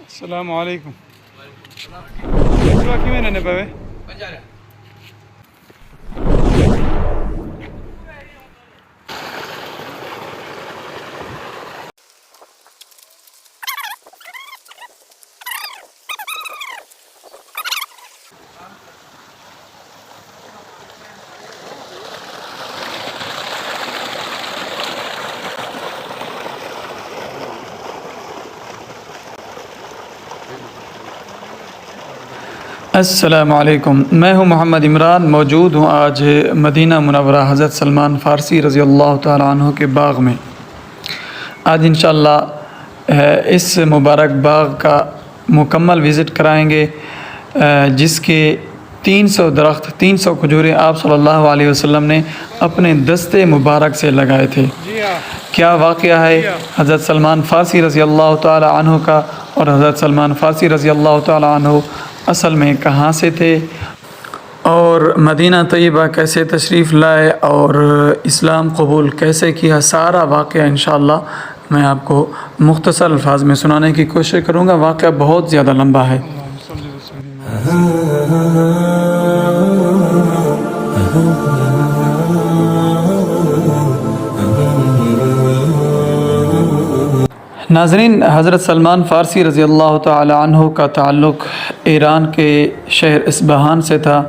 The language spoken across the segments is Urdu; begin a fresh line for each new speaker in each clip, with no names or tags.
السلام عليكم. Gimana nih, Pak? السلام علیکم، میں ہوں محمد عمران، موجود ہوں آج مدینہ منورہ حضرت سلمان فارسی رضی اللہ تعالیٰ عنہ کے باغ میں۔ آج انشاءاللہ اس مبارک باغ کا مکمل وزٹ کرائیں گے، جس کے 300 درخت، 300 کھجوریں آپ صلی اللہ علیہ وسلم نے اپنے دستے مبارک سے لگائے تھے۔ کیا واقعہ ہے حضرت سلمان فارسی رضی اللہ تعالیٰ عنہ کا، اور حضرت سلمان فارسی رضی اللہ تعالیٰ عنہ اصل میں کہاں سے تھے، اور مدینہ طیبہ کیسے تشریف لائے، اور اسلام قبول کیسے کیا، سارا واقعہ انشاءاللہ میں آپ کو مختصر الفاظ میں سنانے کی کوشش کروں گا۔ واقعہ بہت زیادہ لمبا ہے۔ ناظرین، حضرت سلمان فارسی رضی اللہ تعالی عنہ کا تعلق ایران کے شہر اصبہان سے تھا،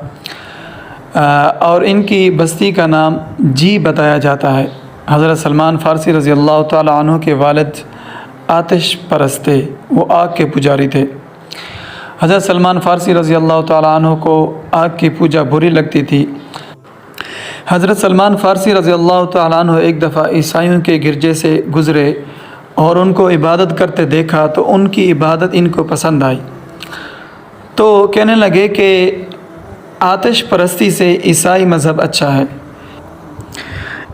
اور ان کی بستی کا نام جی بتایا جاتا ہے۔ حضرت سلمان فارسی رضی اللہ تعالی عنہ کے والد آتش پرست تھے، وہ آگ کے پجاری تھے۔ حضرت سلمان فارسی رضی اللہ تعالی عنہ کو آگ کی پوجا بری لگتی تھی۔ حضرت سلمان فارسی رضی اللہ تعالی عنہ ایک دفعہ عیسائیوں کے گرجے سے گزرے اور ان کو عبادت کرتے دیکھا تو ان کی عبادت ان کو پسند آئی، تو کہنے لگے کہ آتش پرستی سے عیسائی مذہب اچھا ہے۔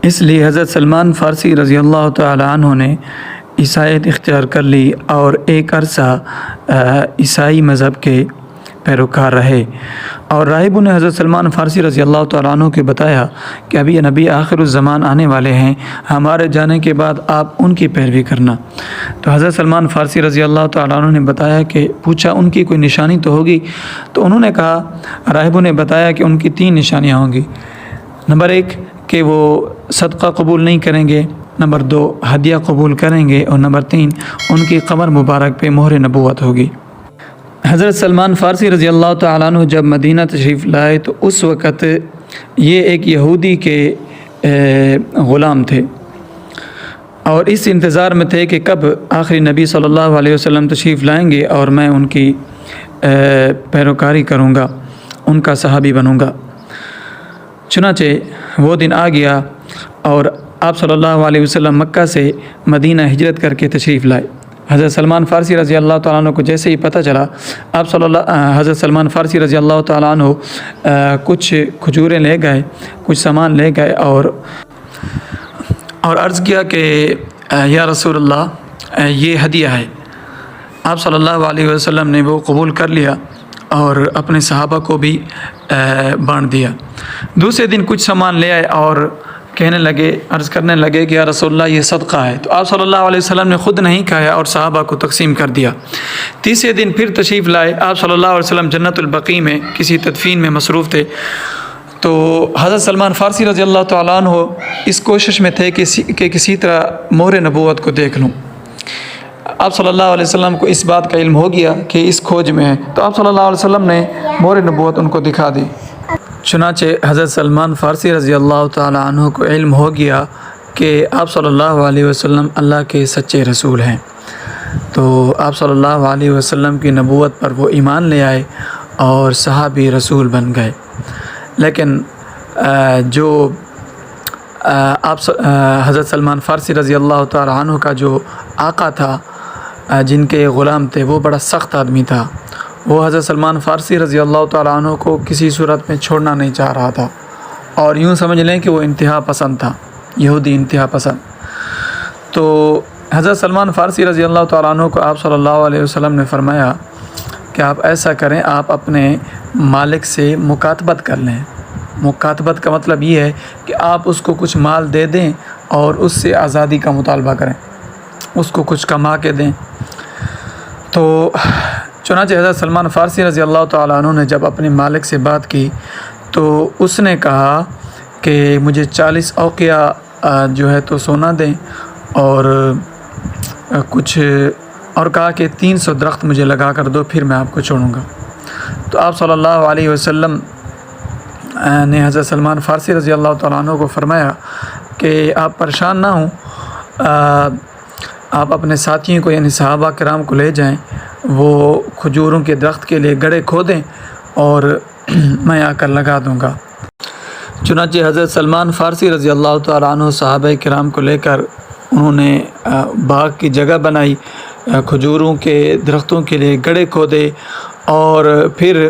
اس لیے حضرت سلمان فارسی رضی اللہ تعالی عنہ نے عیسائیت اختیار کر لی اور ایک عرصہ عیسائی مذہب کے پیروکار رہے، اور راہبوں نے حضرت سلمان فارسی رضی اللہ تعالیٰ عنہ کو بتایا کہ ابھی نبی آخر الزمان آنے والے ہیں، ہمارے جانے کے بعد آپ ان کی پیروی کرنا۔ تو حضرت سلمان فارسی رضی اللہ تعالیٰ عنہ نے بتایا کہ پوچھا ان کی کوئی نشانی تو ہوگی، تو انہوں نے کہا، راہبوں نے بتایا کہ ان کی 3 نشانیاں ہوں گی۔ نمبر 1 کہ وہ صدقہ قبول نہیں کریں گے، نمبر 2 ہدیہ قبول کریں گے، اور نمبر 3 ان کی قبر مبارک پہ مہر نبوت ہوگی۔ حضرت سلمان فارسی رضی اللہ تعالیٰ عنہ جب مدینہ تشریف لائے تو اس وقت یہ ایک یہودی کے غلام تھے، اور اس انتظار میں تھے کہ کب آخری نبی صلی اللہ علیہ وسلم تشریف لائیں گے اور میں ان کی پیروکاری کروں گا، ان کا صحابی بنوں گا۔ چنانچہ وہ دن آ گیا اور آپ صلی اللہ علیہ وسلم مکہ سے مدینہ ہجرت کر کے تشریف لائے۔ حضرت سلمان فارسی رضی اللہ تعالیٰ عنہ کو جیسے ہی پتہ چلا، حضرت سلمان فارسی رضی اللہ تعالیٰ عنہ کچھ کھجوریں لے گئے، کچھ سامان لے گئے، اور عرض کیا کہ یا رسول اللہ، یہ ہدیہ ہے۔ آپ صلی اللہ علیہ وسلم نے وہ قبول کر لیا اور اپنے صحابہ کو بھی بانٹ دیا۔ دوسرے دن کچھ سامان لے آئے اور کہنے لگے، عرض کرنے لگے کہ یا رسول اللہ، یہ صدقہ ہے۔ تو آپ صلی اللہ علیہ وسلم نے خود نہیں کھایا اور صحابہ کو تقسیم کر دیا۔ تیسرے دن پھر تشریف لائے، آپ صلی اللہ علیہ وسلم جنت البقیع میں کسی تدفین میں مصروف تھے، تو حضرت سلمان فارسی رضی اللہ تعالیٰ عنہ اس کوشش میں تھے کہ کسی طرح مہر نبوت کو دیکھ لوں۔ آپ صلی اللہ علیہ وسلم کو اس بات کا علم ہو گیا کہ اس کھوج میں ہے، تو آپ صلی اللہ علیہ وسلم نے مہر نبوت ان کو دکھا دی۔ چنانچہ حضرت سلمان فارسی رضی اللہ تعالیٰ عنہ کو علم ہو گیا کہ آپ صلی اللہ علیہ وسلم اللہ کے سچے رسول ہیں، تو آپ صلی اللہ علیہ وسلم کی نبوت پر وہ ایمان لے آئے اور صحابی رسول بن گئے۔ لیکن جو حضرت سلمان فارسی رضی اللہ تعالیٰ عنہ کا جو آقا تھا، جن کے غلام تھے، وہ بڑا سخت آدمی تھا۔ وہ حضرت سلمان فارسی رضی اللہ تعالیٰ عنہ کو کسی صورت میں چھوڑنا نہیں چاہ رہا تھا، اور یوں سمجھ لیں کہ وہ انتہا پسند تھا، یہودی انتہا پسند۔ تو حضرت سلمان فارسی رضی اللہ تعالیٰ عنہ کو آپ صلی اللہ علیہ وسلم نے فرمایا کہ آپ ایسا کریں، آپ اپنے مالک سے مکاتبت کر لیں۔ مکاتبت کا مطلب یہ ہے کہ آپ اس کو کچھ مال دے دیں اور اس سے آزادی کا مطالبہ کریں، اس کو کچھ کما کے دیں۔ تو چنانچہ حضرت سلمان فارسی رضی اللہ تعالیٰ عنہ نے جب اپنے مالک سے بات کی تو اس نے کہا کہ مجھے 40 اوقیہ جو ہے تو سونا دیں اور کچھ اور کہا کہ 300 درخت مجھے لگا کر دو، پھر میں آپ کو چھوڑوں گا۔ تو آپ صلی اللہ علیہ وسلم نے حضرت سلمان فارسی رضی اللہ تعالیٰ عنہ کو فرمایا کہ آپ پریشان نہ ہوں، آپ اپنے ساتھیوں کو یعنی صحابہ کرام کو لے جائیں، وہ کھجوروں کے درخت کے لیے گڑھے کھودیں اور میں آ کر لگا دوں گا۔ چنانچہ حضرت سلمان فارسی رضی اللہ تعالیٰ عنہ صحابہ کرام کو لے کر انہوں نے باغ کی جگہ بنائی، کھجوروں کے درختوں کے لیے گڑھے کھودے، اور پھر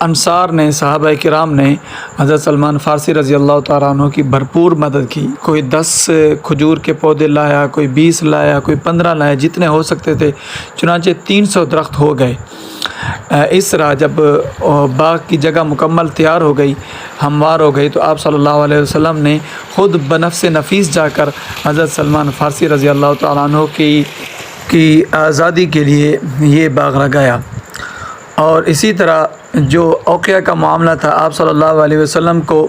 انصار نے صحابہ کرام نے حضرت سلمان فارسی رضی اللہ تعالیٰ عنہ کی بھرپور مدد کی۔ کوئی 10 کھجور کے پودے لایا، کوئی 20 لایا، کوئی 15 لایا، جتنے ہو سکتے تھے۔ چنانچہ 300 درخت ہو گئے۔ اس طرح جب باغ کی جگہ مکمل تیار ہو گئی، ہموار ہو گئی، تو آپ صلی اللہ علیہ وسلم نے خود بنفس نفیس جا کر حضرت سلمان فارسی رضی اللہ تعالیٰ عنہ کی آزادی کے لیے یہ باغ لگایا۔ اور اسی طرح جو اوقیہ کا معاملہ تھا، آپ صلی اللہ علیہ وسلم کو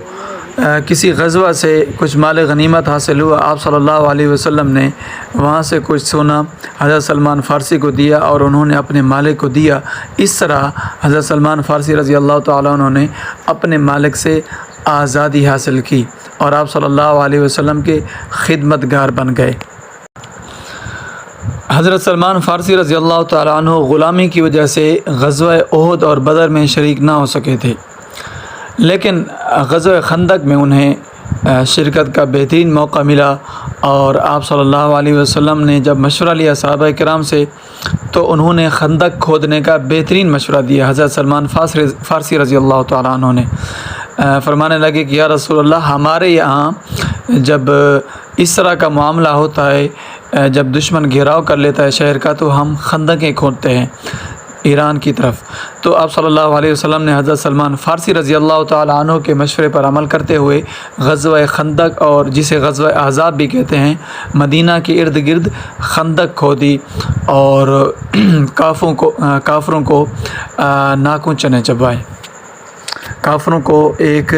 کسی غزوہ سے کچھ مال غنیمت حاصل ہوا، آپ صلی اللہ علیہ وسلم نے وہاں سے کچھ سونا حضرت سلمان فارسی کو دیا اور انہوں نے اپنے مالک کو دیا۔ اس طرح حضرت سلمان فارسی رضی اللہ تعالیٰ عنہ نے اپنے مالک سے آزادی حاصل کی اور آپ صلی اللہ علیہ وسلم کے خدمتگار بن گئے۔ حضرت سلمان فارسی رضی اللہ تعالیٰ عنہ غلامی کی وجہ سے غزوہ احد اور بدر میں شریک نہ ہو سکے تھے، لیکن غزوہ خندق میں انہیں شرکت کا بہترین موقع ملا، اور آپ صلی اللہ علیہ وسلم نے جب مشورہ لیا صحابہ کرام سے تو انہوں نے خندق کھودنے کا بہترین مشورہ دیا۔ حضرت سلمان فارسی رضی اللہ تعالیٰ عنہ نے فرمانے لگے کہ یا رسول اللہ، ہمارے یہاں جب اس طرح کا معاملہ ہوتا ہے، جب دشمن گھیراؤ کر لیتا ہے شہر کا، تو ہم خندقیں کھودتے ہیں ایران کی طرف۔ تو آپ صلی اللہ علیہ وسلم نے حضرت سلمان فارسی رضی اللہ تعالیٰ عنہ کے مشورے پر عمل کرتے ہوئے غزوہ خندق، اور جسے غزوہ احزاب بھی کہتے ہیں، مدینہ کے ارد گرد خندق کھودی اور کافروں کو ناکوں چنے چبائے۔ کافروں کو ایک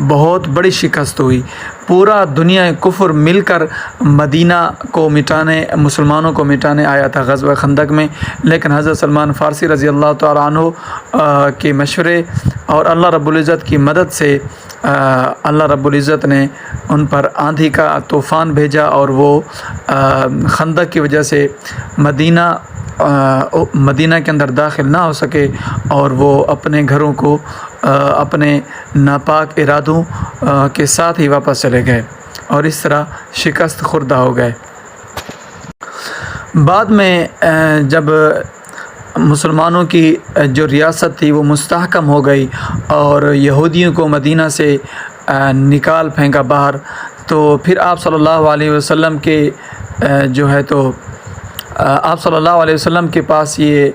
بہت بڑی شکست ہوئی۔ پورا دنیا کفر مل کر مدینہ کو مٹانے، مسلمانوں کو مٹانے آیا تھا غزوہ خندق میں، لیکن حضرت سلمان فارسی رضی اللہ تعالیٰ عنہ کے مشورے اور اللہ رب العزت کی مدد سے اللہ رب العزت نے ان پر آندھی کا طوفان بھیجا، اور وہ خندق کی وجہ سے مدینہ کے اندر داخل نہ ہو سکے، اور وہ اپنے گھروں کو اپنے ناپاک ارادوں کے ساتھ ہی واپس چلے گئے، اور اس طرح شکست خوردہ ہو گئے۔ بعد میں جب مسلمانوں کی جو ریاست تھی وہ مستحکم ہو گئی اور یہودیوں کو مدینہ سے نکال پھینکا باہر، تو پھر آپ صلی اللہ علیہ وسلم کے جو ہے تو آپ صلی اللہ علیہ وسلم کے پاس یہ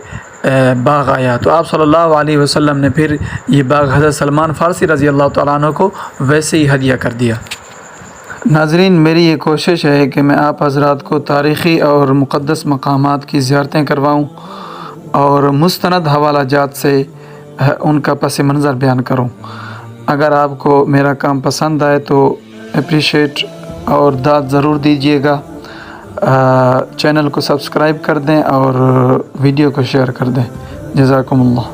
باغ آیا، تو آپ صلی اللہ علیہ وسلم نے پھر یہ باغ حضرت سلمان فارسی رضی اللہ تعالیٰ عنہ کو ویسے ہی ہدیہ کر دیا۔ ناظرین، میری یہ کوشش ہے کہ میں آپ حضرات کو تاریخی اور مقدس مقامات کی زیارتیں کرواؤں اور مستند حوالہ جات سے ان کا پس منظر بیان کروں۔ اگر آپ کو میرا کام پسند آئے تو اپریشیٹ اور داد ضرور دیجیے گا، چینل کو سبسکرائب کر دیں اور ویڈیو کو شیئر کر دیں۔ جزاکم اللہ۔